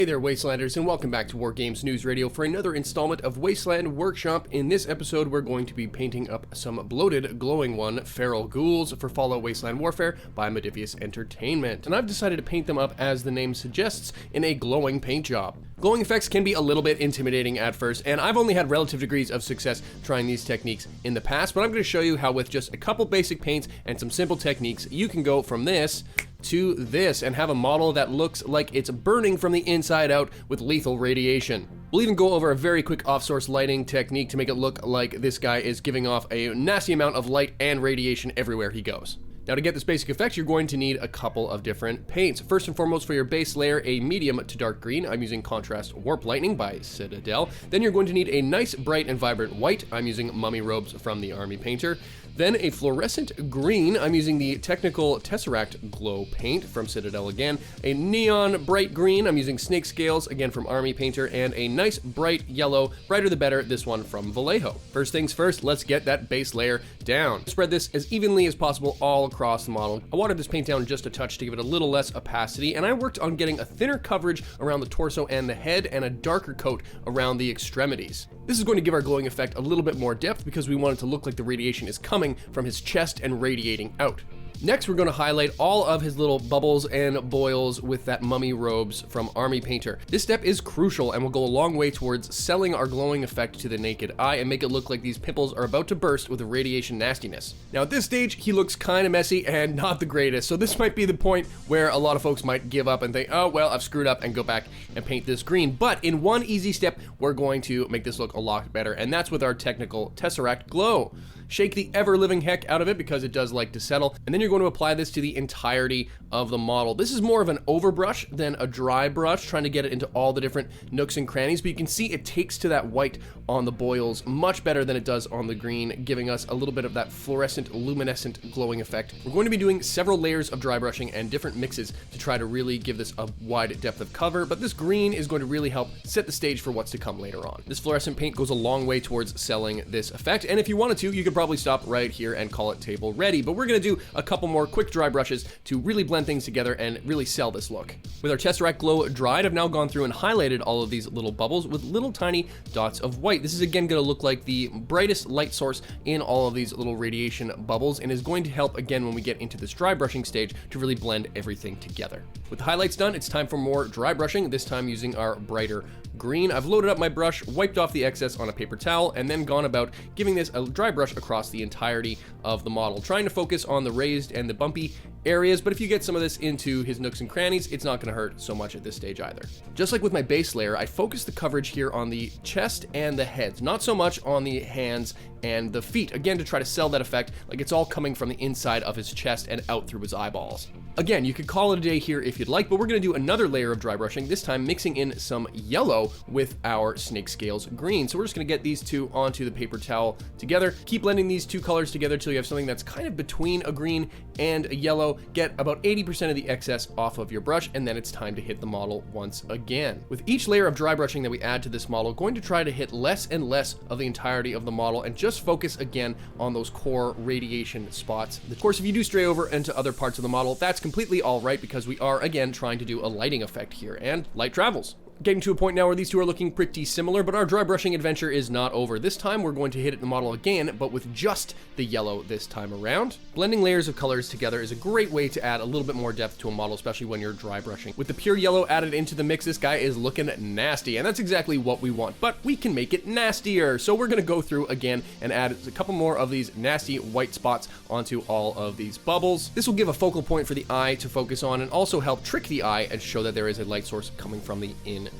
Hey there, Wastelanders, and welcome back to War Games News Radio for another installment of Wasteland Workshop. In this episode, we're going to be painting up some bloated, glowing one feral ghouls for Fallout Wasteland Warfare by Modifius Entertainment. And I've decided to paint them up, as the name suggests, in a glowing paint job. Glowing effects can be a little bit intimidating at first, and I've only had relative degrees of success trying these techniques in the past, but I'm going to show you how with just a couple basic paints and some simple techniques, you can go from this to this and have a model that looks like it's burning from the inside out with lethal radiation. We'll even go over a very quick off-source lighting technique to make it look like this guy is giving off a nasty amount of light and radiation everywhere he goes. Now, to get this basic effect, you're going to need a couple of different paints. First and foremost, for your base layer, a medium to dark green. I'm using Contrast Warp Lightning by Citadel. Then you're going to need a nice, bright, and vibrant white. I'm using Mummy Robes from the Army Painter. Then a fluorescent green. I'm using the Technical Tesseract Glow Paint from Citadel again. A neon bright green. I'm using Snake Scales, again from Army Painter. And a nice bright yellow, brighter the better, this one from Vallejo. First things first, let's get that base layer down. Spread this as evenly as possible all across the model. I watered this paint down just a touch to give it a little less opacity, and I worked on getting a thinner coverage around the torso and the head and a darker coat around the extremities. This is going to give our glowing effect a little bit more depth because we want it to look like the radiation is coming from his chest and radiating out. Next, we're going to highlight all of his little bubbles and boils with that Mummy Robes from Army Painter. This step is crucial and will go a long way towards selling our glowing effect to the naked eye and make it look like these pimples are about to burst with the radiation nastiness. Now, at this stage, he looks kind of messy and not the greatest, so this might be the point where a lot of folks might give up and think, oh, well, I've screwed up, and go back and paint this green. But in one easy step, we're going to make this look a lot better, and that's with our Technical Tesseract Glow. Shake the ever-living heck out of it because it does like to settle, and then you're going to apply this to the entirety of the model. This is more of an overbrush than a dry brush, trying to get it into all the different nooks and crannies, but you can see it takes to that white on the boils much better than it does on the green, giving us a little bit of that fluorescent, luminescent glowing effect. We're going to be doing several layers of dry brushing and different mixes to try to really give this a wide depth of cover, but this green is going to really help set the stage for what's to come later on. This fluorescent paint goes a long way towards selling this effect, and if you wanted to, you could probably stop right here and call it table ready, but we're going to do a couple more quick dry brushes to really blend things together and really sell this look. With our Tesseract Glow dried, I've now gone through and highlighted all of these little bubbles with little tiny dots of white. This is again going to look like the brightest light source in all of these little radiation bubbles, and is going to help again when we get into this dry brushing stage to really blend everything together. With the highlights done, it's time for more dry brushing, this time using our brighter green. I've loaded up my brush, wiped off the excess on a paper towel, and then gone about giving this a dry brush across the entirety of the model, trying to focus on the raised and the bumpy areas, but if you get some of this into his nooks and crannies, it's not going to hurt so much at this stage either. Just like with my base layer, I focus the coverage here on the chest and the heads, not so much on the hands and the feet, again to try to sell that effect like it's all coming from the inside of his chest and out through his eyeballs. Again, you could call it a day here if you'd like, but we're going to do another layer of dry brushing, this time mixing in some yellow with our Snake Scales green. So we're just going to get these two onto the paper towel together. Keep blending these two colors together till you have something that's kind of between a green and a yellow. Get about 80% of the excess off of your brush, and then it's time to hit the model once again. With each layer of dry brushing that we add to this model, going to try to hit less and less of the entirety of the model and just focus again on those core radiation spots. Of course, if you do stray over into other parts of the model, that's completely all right because we are again trying to do a lighting effect here, and light travels. Getting to a point now where these two are looking pretty similar, but our dry brushing adventure is not over. This time we're going to hit it in the model again, but with just the yellow this time around. Blending layers of colors together is a great way to add a little bit more depth to a model, especially when you're dry brushing. With the pure yellow added into the mix, this guy is looking nasty, and that's exactly what we want, but we can make it nastier. So we're gonna go through again and add a couple more of these nasty white spots onto all of these bubbles. This will give a focal point for the eye to focus on and also help trick the eye and show that there is a light source coming from the inside.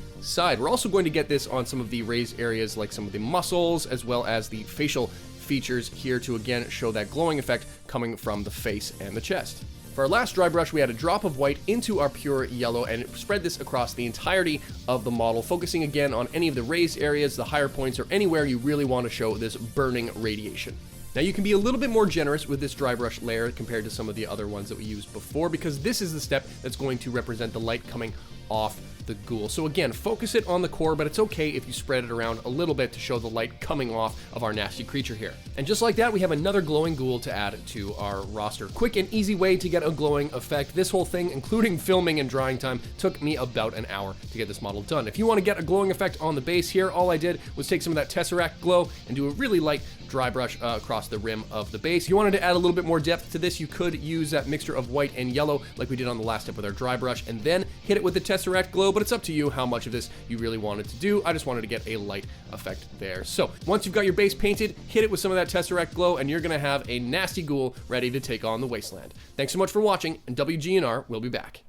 We're also going to get this on some of the raised areas like some of the muscles as well as the facial features here to again show that glowing effect coming from the face and the chest. For our last dry brush, we add a drop of white into our pure yellow and spread this across the entirety of the model, focusing again on any of the raised areas, the higher points, or anywhere you really want to show this burning radiation. Now you can be a little bit more generous with this dry brush layer compared to some of the other ones that we used before, because this is the step that's going to represent the light coming off the ghoul. So again, focus it on the core, but it's okay if you spread it around a little bit to show the light coming off of our nasty creature here. And just like that, we have another glowing ghoul to add to our roster. Quick and easy way to get a glowing effect. This whole thing, including filming and drying time, took me about an hour to get this model done. If you want to get a glowing effect on the base here, all I did was take some of that Tesseract glow and do a really light dry brush across the rim of the base. If you wanted to add a little bit more depth to this, you could use that mixture of white and yellow like we did on the last step with our dry brush, and then hit it with the Tesseract glow, but it's up to you how much of this you really wanted to do. I just wanted to get a light effect there. So once you've got your base painted, hit it with some of that Tesseract glow, and you're going to have a nasty ghoul ready to take on the Wasteland. Thanks so much for watching, and WGNR will be back.